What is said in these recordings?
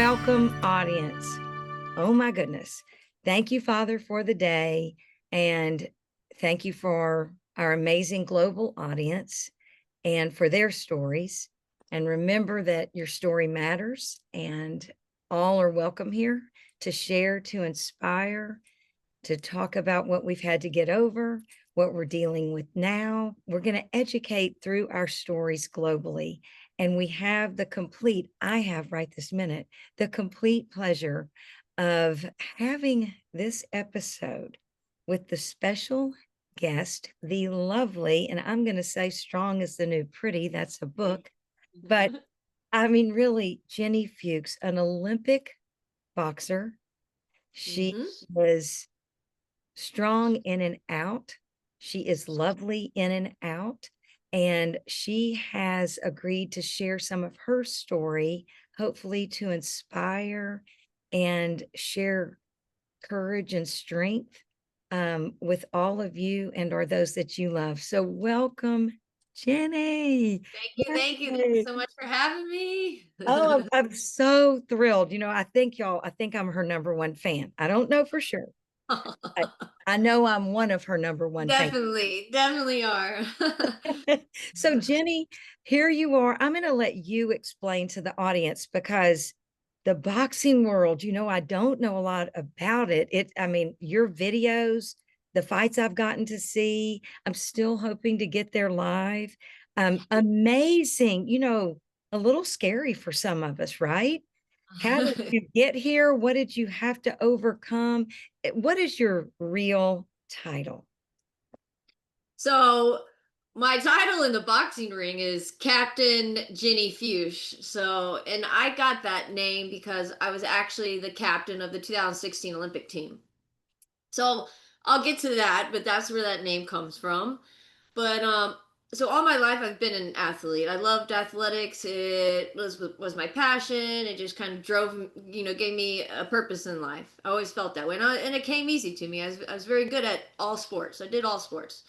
Welcome, audience. Oh my goodness. Thank you, Father, for the day. And thank you for our amazing global audience and for their stories. And remember that your story matters, and all are welcome here to share, to inspire, to talk about what we've had to get over, what we're dealing with now. We're going to educate through our stories globally. And we have I have right this minute, the complete pleasure of having this episode with the special guest, the lovely, and I'm going to say Strong is the New Pretty, that's a book, but I mean, really, Ginny Fuchs, an Olympic boxer. She was strong in and out. She is lovely in and out. And she has agreed to share some of her story, hopefully to inspire and share courage and strength with all of you and or those that you love. So welcome, Jenny. Thank you. Thank you so much for having me. Oh, I'm so thrilled. I think I'm her number one fan. I don't know for sure. I know I'm one of her number one fans. Definitely are. So Jenny, here you are. I'm going to let you explain to the audience because the boxing world, I don't know a lot about it. I mean, your videos, the fights I've gotten to see, I'm still hoping to get there live. Amazing, a little scary for some of us, right? How did you get here? What did you have to overcome? What is your real title? So my title in the boxing ring is Captain Ginny Fuchs. And I got that name because I was actually the captain of the 2016 Olympic team. So I'll get to that, but that's where that name comes from. But so all my life I've been an athlete. I loved athletics. It was my passion. It just kind of drove, gave me a purpose in life. I always felt that way, and it came easy to me. I was very good at all sports. I did all sports.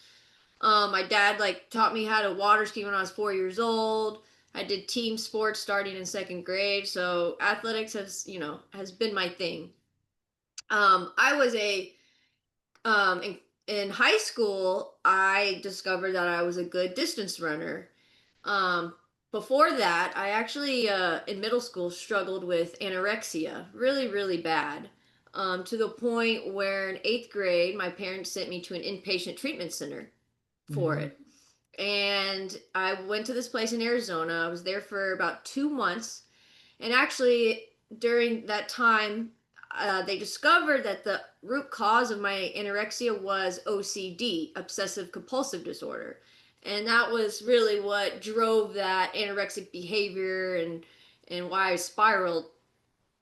My dad taught me how to water ski when I was 4 years old. I did team sports starting in second grade. So athletics has been my thing. I was a in high school, I discovered that I was a good distance runner. Um, Before that, I actually, in middle school, struggled with anorexia really, really bad. To the point where in eighth grade, my parents sent me to an inpatient treatment center for Mhm. it. And I went to this place in Arizona. I was there for about 2 months. And actually, during that time, they discovered that the root cause of my anorexia was OCD, obsessive compulsive disorder. And that was really what drove that anorexic behavior and why I spiraled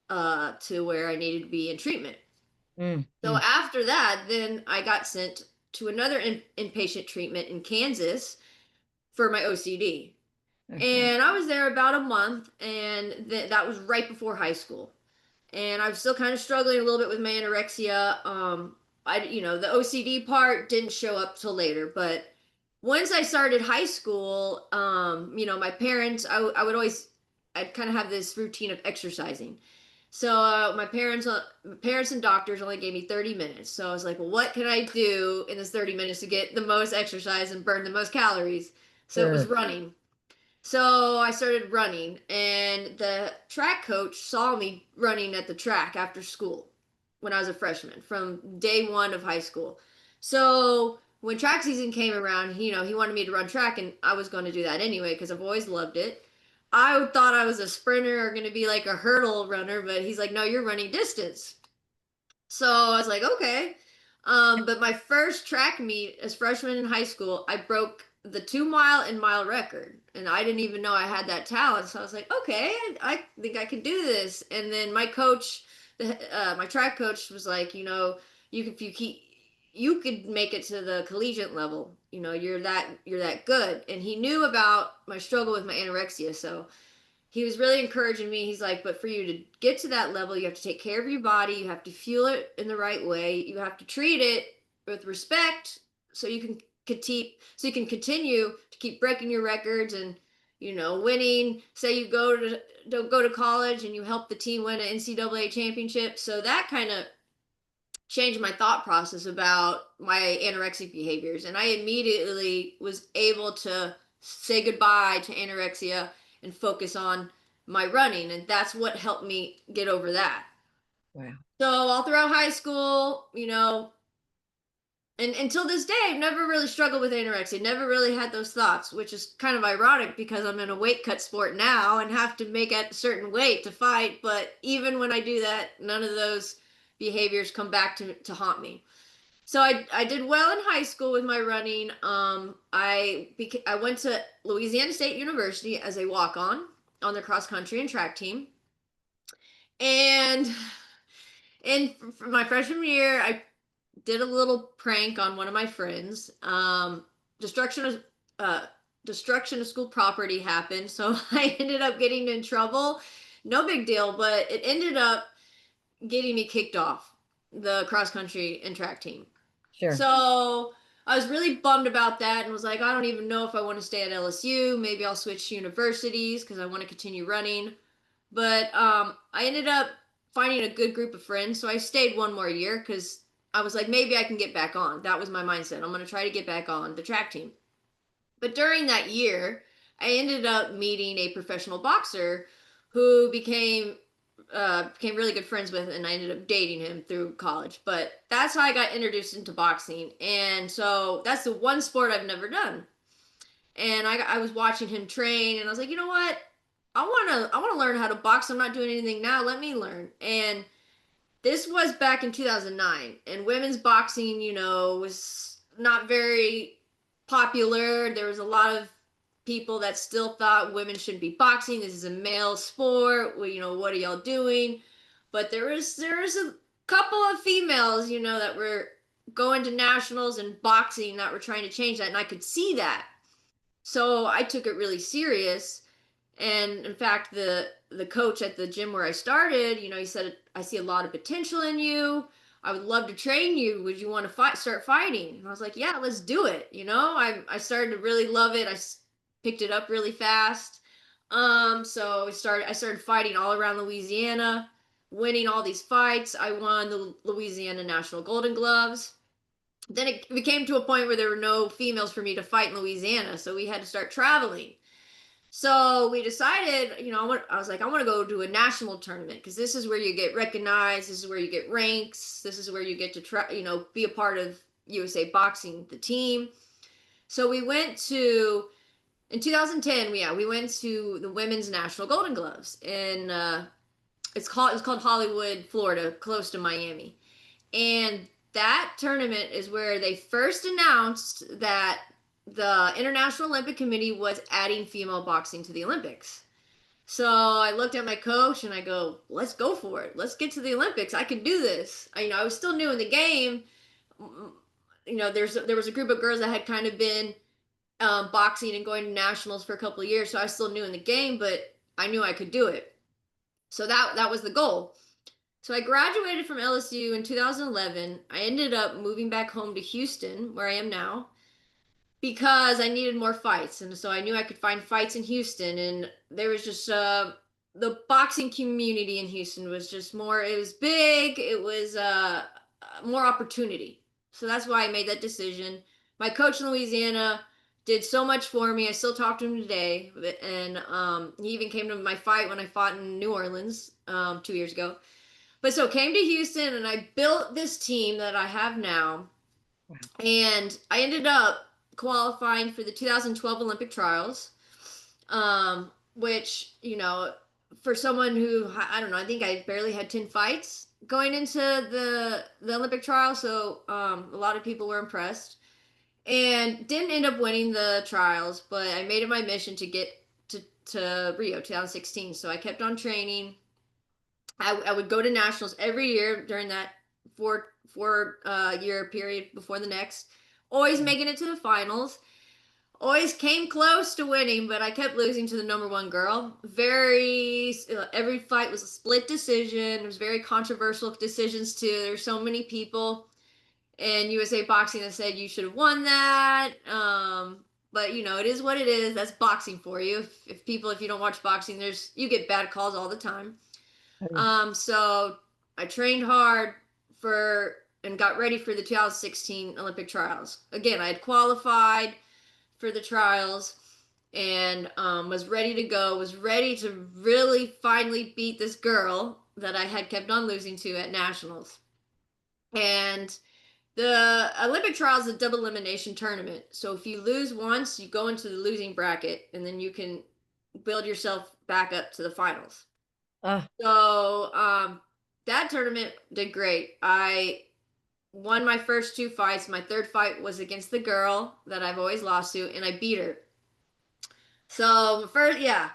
to where I needed to be in treatment. So Mm-hmm. after that, then I got sent to another inpatient treatment in Kansas for my OCD. Okay. And I was there about a month, and that was right before high school. And I was still kind of struggling a little bit with my anorexia. The OCD part didn't show up till later, but once I started high school, my parents, I would always, I'd kind of have this routine of exercising. So my parents and doctors only gave me 30 minutes. So I was like, well, what can I do in this 30 minutes to get the most exercise and burn the most calories? So it was Sure. running. So I started running, and the track coach saw me running at the track after school when I was a freshman from day one of high school. So when track season came around, he wanted me to run track, and I was going to do that anyway because I've always loved it. I thought I was a sprinter or going to be like a hurdle runner, but he's like, no, you're running distance. So I was like, okay. But my first track meet as freshman in high school, I broke the 2 mile and mile record, and I didn't even know I had that talent. So I was like, okay, I think I can do this. And then my coach, my track coach, was like, if you keep, you could make it to the collegiate level. You're that good. And he knew about my struggle with my anorexia, so he was really encouraging me. He's like, but for you to get to that level, you have to take care of your body. You have to fuel it in the right way. You have to treat it with respect so you can continue to keep breaking your records. And winning, say you go to college and you help the team win an NCAA championship. So that kind of changed my thought process about my anorexic behaviors. And I immediately was able to say goodbye to anorexia and focus on my running. And that's what helped me get over that. Wow. So all throughout high school, and until this day, I've never really struggled with anorexia, never really had those thoughts, which is kind of ironic because I'm in a weight cut sport now and have to make a certain weight to fight. But even when I do that, none of those behaviors come back to haunt me. So I did well in high school with my running. I went to Louisiana State University as a walk on the cross country and track team. And for my freshman year, I did a little prank on one of my friends. Destruction of uh, destruction of school property happened, so I ended up getting in trouble. No big deal, but it ended up getting me kicked off the cross country and track team. Sure. So I was really bummed about that and was like, I don't even know if I want to stay at LSU. Maybe I'll switch universities because I want to continue running. But I ended up finding a good group of friends. So I stayed one more year because I was like, maybe I can get back on. That was my mindset. I'm going to try to get back on the track team. But during that year, I ended up meeting a professional boxer who became really good friends with, and I ended up dating him through college. But that's how I got introduced into boxing, and so that's the one sport I've never done. And I was watching him train, and I was like, you know what? I want to learn how to box. I'm not doing anything now. Let me learn. And this was back in 2009, and women's boxing, was not very popular. There was a lot of people that still thought women shouldn't be boxing. This is a male sport. Well, what are y'all doing? But there was a couple of females, that were going to nationals and boxing that were trying to change that, and I could see that. So I took it really serious. And in fact, the coach at the gym where I started, he said, I see a lot of potential in you. I would love to train you. Would you want to start fighting? And I was like, yeah, let's do it. I started to really love it. I picked it up really fast. So I started fighting all around Louisiana, winning all these fights. I won the Louisiana National Golden Gloves. Then it became to a point where there were no females for me to fight in Louisiana, so we had to start traveling. So we decided, I was like, I want to go to a national tournament because this is where you get recognized. This is where you get ranks. This is where you get to try, be a part of USA Boxing, the team. So we went to, in 2010, we went to the Women's National Golden Gloves. And it's called Hollywood, Florida, close to Miami. And that tournament is where they first announced that the International Olympic Committee was adding female boxing to the Olympics. So I looked at my coach and I go, let's go for it. Let's get to the Olympics. I can do this. I was still new in the game. There was a group of girls that had kind of been boxing and going to nationals for a couple of years. So I was still new in the game, but I knew I could do it. So that was the goal. So I graduated from LSU in 2011. I ended up moving back home to Houston, where I am now, because I needed more fights. And so I knew I could find fights in Houston. And there was just the boxing community in Houston was just more, it was big, it was more opportunity. So that's why I made that decision. My coach in Louisiana did so much for me. I still talk to him today. And he even came to my fight when I fought in New Orleans 2 years ago. But so came to Houston and I built this team that I have now. Wow. And I ended up qualifying for the 2012 Olympic trials, which, for someone who, I don't know, I think I barely had 10 fights going into the Olympic trial. So a lot of people were impressed and didn't end up winning the trials, but I made it my mission to get to Rio 2016. So I kept on training. I would go to nationals every year during that four year period before the next, always making it to the finals, always came close to winning, but I kept losing to the number one girl. Every fight was a split decision. It was very controversial decisions too. There's so many people in USA Boxing that said you should have won that. but it is what it is. That's boxing for you. If you don't watch boxing, you get bad calls all the time. Oh, So I trained hard for and got ready for the 2016 Olympic trials. Again, I had qualified for the trials and was ready to go, was ready to really finally beat this girl that I had kept on losing to at nationals. And the Olympic trials is a double elimination tournament. So if you lose once, you go into the losing bracket and then you can build yourself back up to the finals. uh, So that tournament did great. I won my first two fights. My third fight was against the girl that I've always lost to, and I beat her. So first, yeah,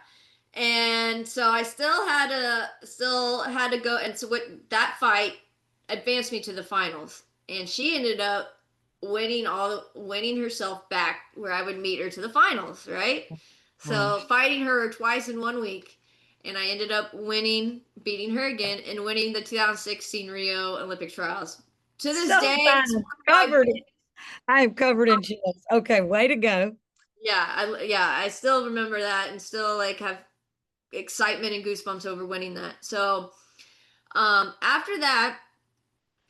and so I still had to go. And so what that fight advanced me to the finals, and she ended up winning herself back where I would meet her to the finals, right? wow. So fighting her twice in 1 week, and I ended up beating her again, and winning the 2016 Rio Olympic trials. To this So day, fun. it's one of my Covered. I am covered in chills. Okay, way to go. I still remember that and still like have excitement and goosebumps over winning that. So after that,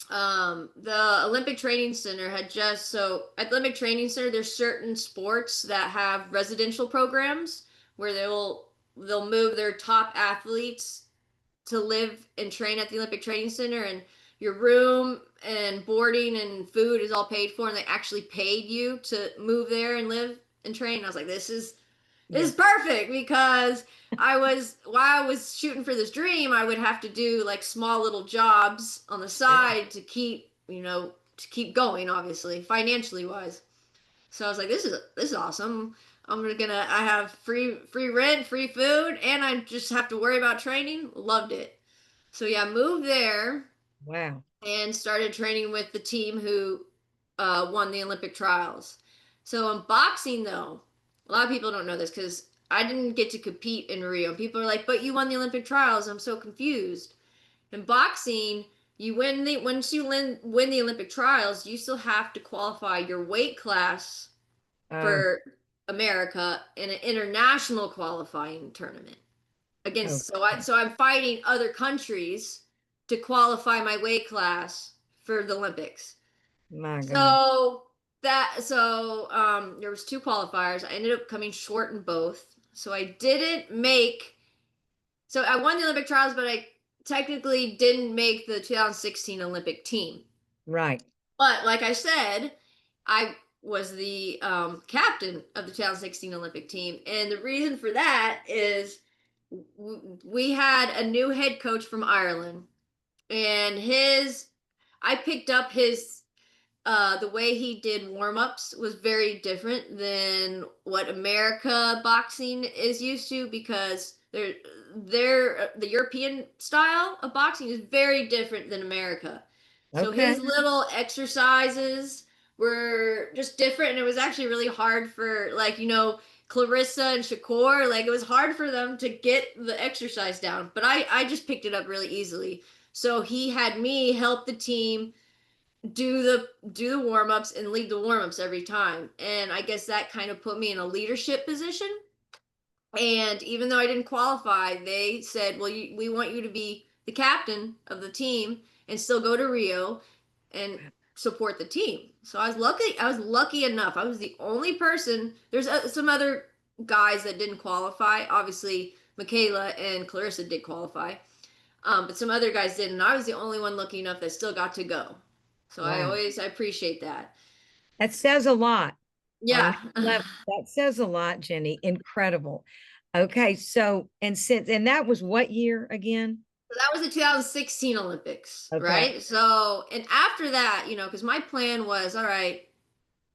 the Olympic Training Center had just so at the Olympic Training Center, there's certain sports that have residential programs where they'll move their top athletes to live and train at the Olympic Training Center, and your room and boarding and food is all paid for, and they actually paid you to move there and live and train. I was like, this Yeah. is perfect because while I was shooting for this dream, I would have to do like small little jobs on the side to keep going, obviously, financially wise. So I was like, this is awesome. I have free rent, free food, and I just have to worry about training. Loved it. So yeah, moved there Wow. and started training with the team who won the Olympic trials. So in boxing, though, a lot of people don't know this because I didn't get to compete in Rio. People are like, "But you won the Olympic trials." I'm so confused. In boxing, you win the once you win the Olympic trials, you still have to qualify your weight class Oh, for America in an international qualifying tournament oh, against so I'm fighting other countries to qualify my weight class for the Olympics. my God. So there was two qualifiers. I ended up coming short in both. So I didn't make so I won the Olympic trials, but I technically didn't make the 2016 Olympic team. Right. But like I said, I was the captain of the 2016 Olympic team, and the reason for that is we had a new head coach from Ireland, and his I picked up his the way he did warm-ups was very different than what America boxing is used to because the European style of boxing is very different than America. So Okay. his little exercises were just different, and it was actually really hard for Clarissa and Shakur. Like it was hard for them to get the exercise down, but I just picked it up really easily. So he had me help the team do the warm-ups and lead the warm-ups every time. And I guess that kind of put me in a leadership position. And even though I didn't qualify, they said, "Well, we want you to be the captain of the team and still go to Rio and support the team." So I was lucky. I was lucky enough. I was the only person. There's some other guys that didn't qualify. Obviously, Michaela and Clarissa did qualify, but some other guys didn't. I was the only one lucky enough that still got to go. So Wow. I appreciate that. That says a lot on Yeah. that level. That says a lot, Jenny. Incredible. Okay. So, and that was what year again? So that was the 2016 Olympics, Okay. right? So, and after that, because my plan was, all right,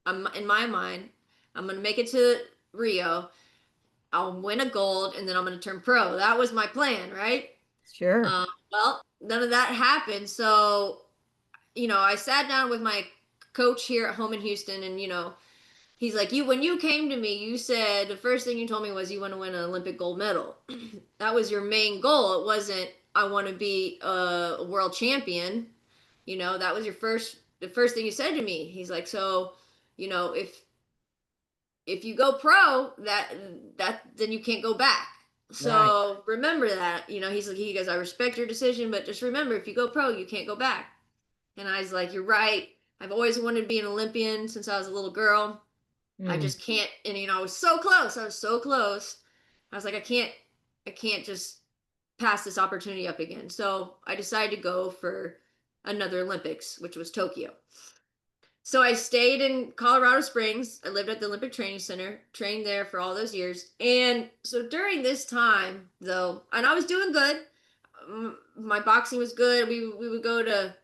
I'm in my mind, I'm going to make it to Rio. I'll win a gold and then I'm going to turn pro. That was my plan, right? Sure. Well, none of that happened. So, I sat down with my coach here at home in Houston, and, he's like, when you came to me, you said the first thing you told me was you want to win an Olympic gold medal. That was your main goal. It wasn't, I want to be a world champion. That was the first thing you said to me. He's like, so, if if you go pro, that then you can't go back. Right. So remember that. He's like, he goes, I respect your decision, but just remember, if you go pro, you can't go back. And I was like, you're right. I've always wanted to be an Olympian since I was a little girl. I Mm, just can't. And I was so close. I was so close. I was like, I can't just pass this opportunity up again. So I decided to go for another Olympics, which was Tokyo. So I stayed in Colorado Springs. I lived at the Olympic Training Center, trained there for all those years. And so during this time, though, and I was doing good. My boxing was good. We would go to,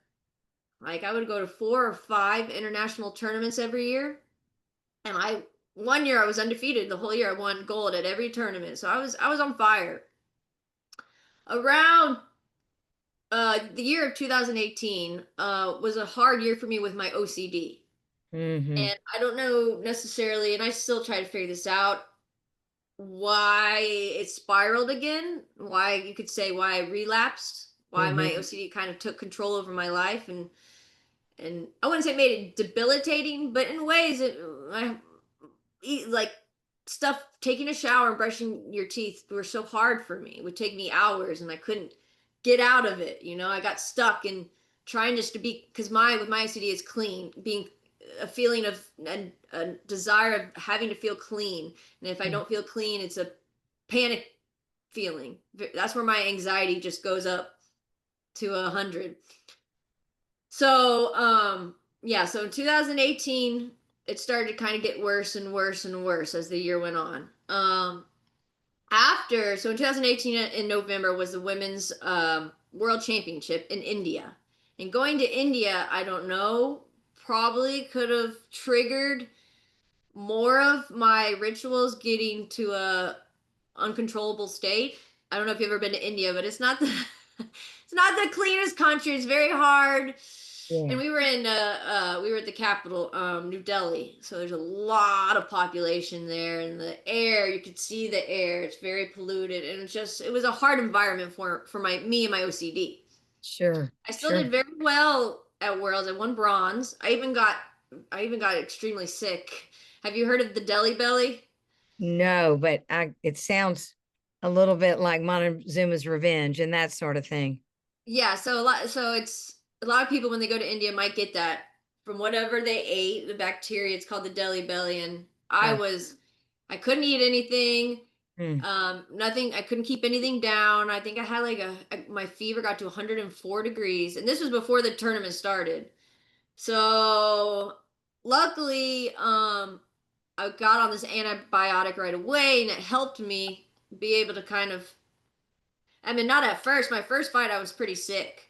like, I would go to 4 or 5 international tournaments every year. And one year I was undefeated the whole year. I won gold at every tournament. So I was on fire. Around the year of 2018 was a hard year for me with my OCD. hmm And I don't know necessarily, and I still try to figure this out, why it spiraled again, why you could say why I relapsed, why my hmm OCD kind of took control over my life, and I wouldn't say it made it debilitating, but in ways I like stuff, taking a shower and brushing your teeth were so hard for me. It would take me hours and I couldn't get out of it. I got stuck in trying just to be, because with my OCD is clean, being a feeling of a desire of having to feel clean. And if I don't feel clean, it's a panic feeling. That's where my anxiety just goes up to 100. So, yeah, so in 2018, it started to kind of get worse and worse and worse as the year went on. So in 2018 in November was the women's world championship in India. And going to India, I don't know, probably could have triggered more of my rituals getting to a uncontrollable state. I don't know if you've ever been to India, but it's not the it's not the cleanest country. It's very hard. And Yeah. we were at the capital, New Delhi. So there's a lot of population there, and the air, you could see the air. It's very polluted, and it was a hard environment for me and my OCD. Sure. I still Sure. did very well at Worlds. I won bronze. I even got extremely sick. Have you heard of the Delhi belly? No, but it sounds a little bit like Montezuma's Revenge and that sort of thing. Yeah, it's a lot of people when they go to India might get that from whatever they ate, the bacteria. It's called the Delhi belly, and Uh, I couldn't eat anything. mm, Nothing. I couldn't keep anything down. I think I had like my fever got to 104 degrees, and this was before the tournament started. So luckily, I got on this antibiotic right away, and it helped me be able to kind of. I mean, not at first. My first fight, I was pretty sick.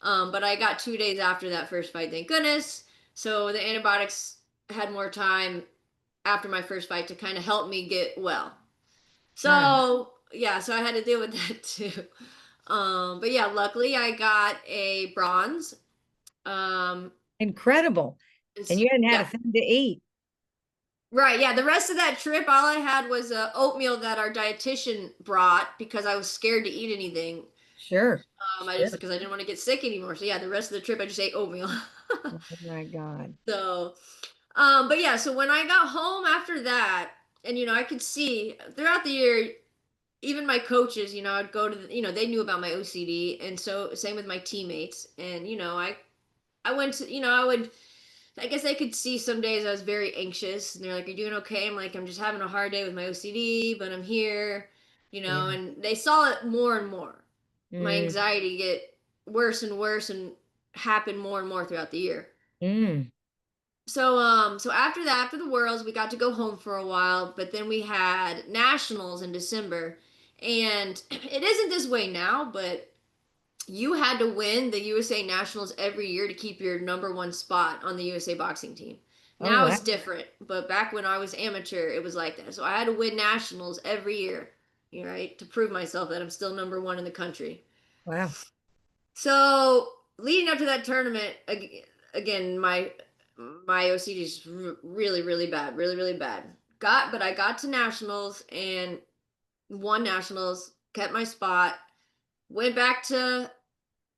But I got 2 days after that first fight, thank goodness. So the antibiotics had more time after my first fight to kind of help me get well. wow. So yeah, so I had to deal with that too. But yeah, luckily I got a bronze. Um, Incredible. And you hadn't had a yeah, thing to eat. right. Yeah, the rest of that trip, all I had was oatmeal that our dietitian brought because I was scared to eat anything. Sure. I just Sure. because I didn't want to get sick anymore. So yeah, the rest of the trip I just ate oatmeal. Oh my God. So, but yeah, so when I got home after that, and I could see throughout the year, even my coaches, I'd go to they knew about my OCD, and so same with my teammates, and I went to, I guess they could see some days I was very anxious, and they're like, "Are you doing okay?" I'm like, "I'm just having a hard day with my OCD, but I'm here," Yeah. and they saw it more and more. My Mm, anxiety get worse and worse, and happen more and more throughout the year. mm. So after the Worlds, we got to go home for a while, but then we had nationals in December. And it isn't this way now, but you had to win the USA Nationals every year to keep your number one spot on the USA boxing team. Oh, Now wow. it's different, but back when I was amateur, it was like that. So I had to win nationals every year, right, to prove myself that I'm still number one in the country. Wow. So leading up to that tournament, again, my OCD is really, really bad, really, really bad. But I got to nationals and won nationals, kept my spot, went back to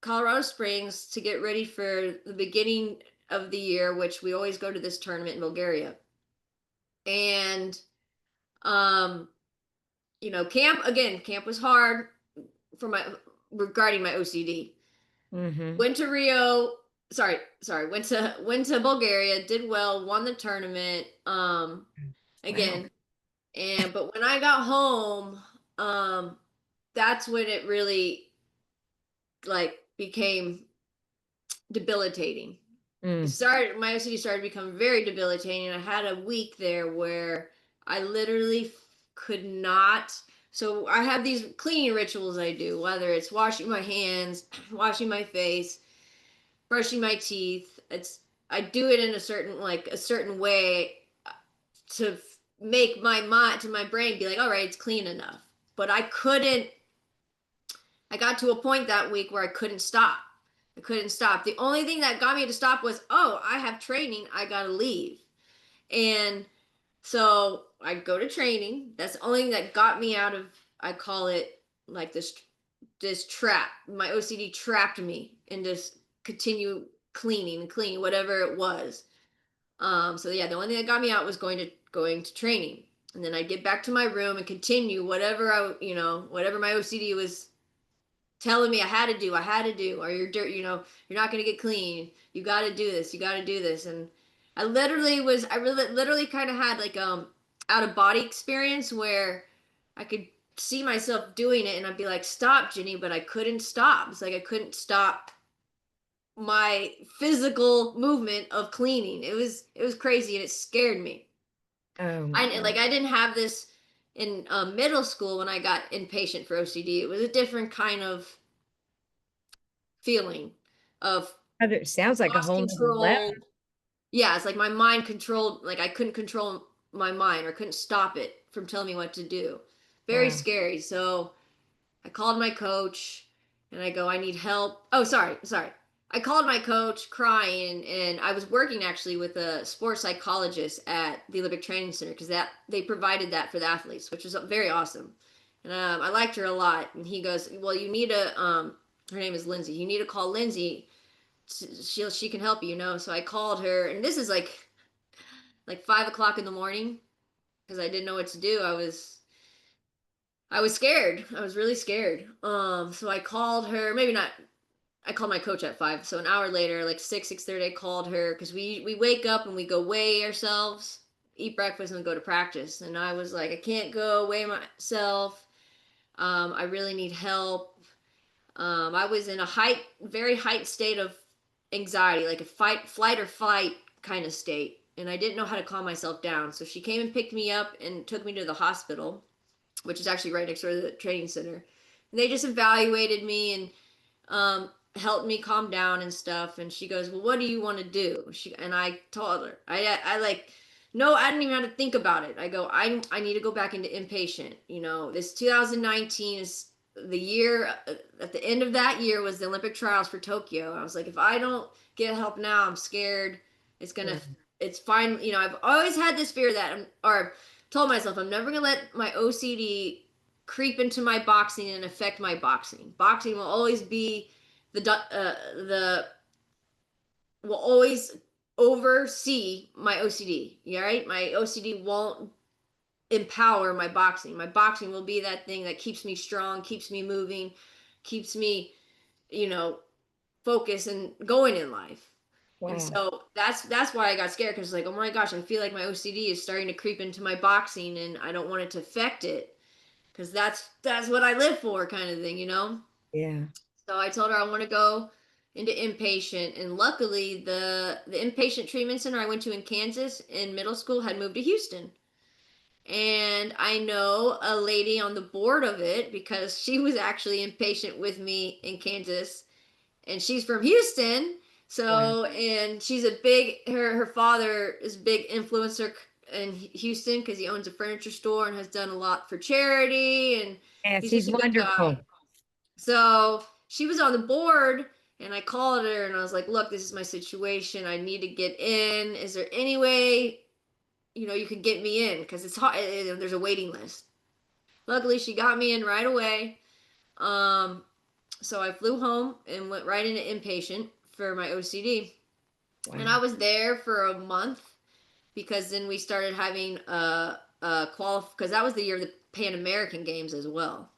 Colorado Springs to get ready for the beginning of the year, which we always go to this tournament in Bulgaria. And um, camp was hard for my regarding my OCD. Mm-hmm. Went to Rio, sorry, went to Bulgaria, did well, won the tournament Wow. again. And but when I got home, um that's when it really like became debilitating. Mm. My OCD started to become very debilitating. I had a week there where I literally could not. So I have these cleaning rituals I do, whether it's washing my hands, washing my face, brushing my teeth. I do it in a certain way to make my brain be like, all right, it's clean enough. But I couldn't. I got to a point that week where I couldn't stop. I couldn't stop. The only thing that got me to stop was, oh, I have training. I gotta leave. And so I go to training. That's the only thing that got me out of. I call it like this trap. My OCD trapped me in this continue cleaning and cleaning whatever it was. So yeah, the only thing that got me out was going to training, and then I'd get back to my room and continue whatever my OCD was telling me I had to do. I had to do, or you're dirt. You're not gonna get clean. You got to do this. You got to do this. And I really literally kind of had like out of body experience where I could see myself doing it, and I'd be like, "Stop, Ginny," but I couldn't stop. It's like I couldn't stop my physical movement of cleaning. It was crazy, and it scared me. Oh my I God. like I didn't have this in middle school when I got inpatient for OCD. It was a different kind of feeling of It sounds like a lost whole nother control. level. Yeah, it's like my mind controlled, like I couldn't control my mind or couldn't stop it from telling me what to do. Very Wow. scary. So I called my coach and I go, I need help. Oh, sorry. I called my coach crying, and I was working actually with a sports psychologist at the Olympic Training Center because that they provided that for the athletes, which was very awesome. And I liked her a lot. And he goes, well, you need to. Her name is Lindsay. You need to call Lindsay. She can help you. So I called her, and this is like 5 o'clock in the morning because I didn't know what to do. I was scared. I was really scared. So I called her. Maybe not. I called my coach at 5. So an hour later, like 6:30, I called her because we wake up and we go weigh ourselves, eat breakfast, and then go to practice. And I was like, I can't go weigh myself. I really need help. I was in a very height state of anxiety, like a flight or fight kind of state, and I didn't know how to calm myself down. So she came and picked me up and took me to the hospital, which is actually right next door to the training center. And they just evaluated me and helped me calm down and stuff. And she goes, "Well, what do you want to do?" And I told her, I like, no, I didn't even have to think about it. I go, I need to go back into inpatient. This 2019 is the year. At the end of that year was the Olympic trials for Tokyo. I was like, if I don't get help now, I'm scared. It's gonna, Yeah. it's fine. I've always had this fear that or told myself I'm never gonna let my OCD creep into my boxing and affect my boxing. Boxing will always be the will always oversee my OCD. Yeah, right. My OCD won't empower my boxing. My boxing will be that thing that keeps me strong, keeps me moving, keeps me, you know, focused and going in life. And Wow. so that's why I got scared because like, oh my gosh, I feel like my OCD is starting to creep into my boxing, and I don't want it to affect it because that's what I live for, kind of thing. Yeah. So I told her I want to go into inpatient, and luckily the inpatient treatment center I went to in Kansas in middle school had moved to Houston. And I know a lady on the board of it because she was actually inpatient with me in Kansas, and she's from Houston. Wow. So, and she's a big her father is a big influencer in Houston because he owns a furniture store and has done a lot for charity, and Yes, he's he's just a good guy. wonderful. So she was on the board, and I called her and I was like, look, this is my situation. I need to get in. Is there any way, you could get me in? Because it's hard. There's a waiting list. Luckily, she got me in right away. Um, so I flew home and went right into inpatient for my OCD. And Wow. I was there for a month. because then we started having because that was the year of the Pan American Games as well,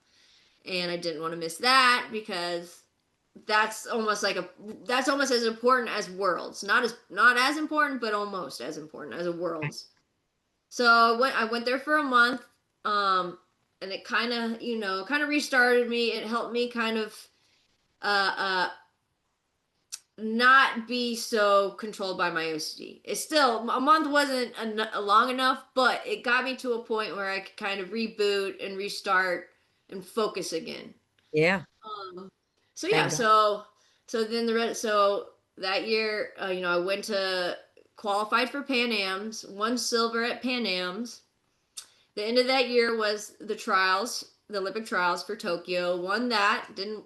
and I didn't want to miss that because that's almost as important as Worlds. Not as important, but almost as important as a Worlds. So I went there for a month, and it kind of restarted me. It helped me kind of uh not be so controlled by my OCD. It's still, a month wasn't long enough, but it got me to a point where I could kind of reboot and restart and focus again. Yeah. So Thank yeah, God. so that year, I went to qualified for Pan Am's, won silver at Pan Am's. The end of that year was the Olympic trials for Tokyo. Won that. Didn't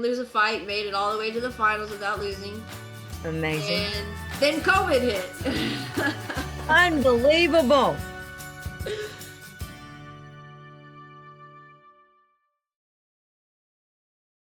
lose a fight. Made it all the way to the finals without losing. Amazing. And then COVID hit. Unbelievable.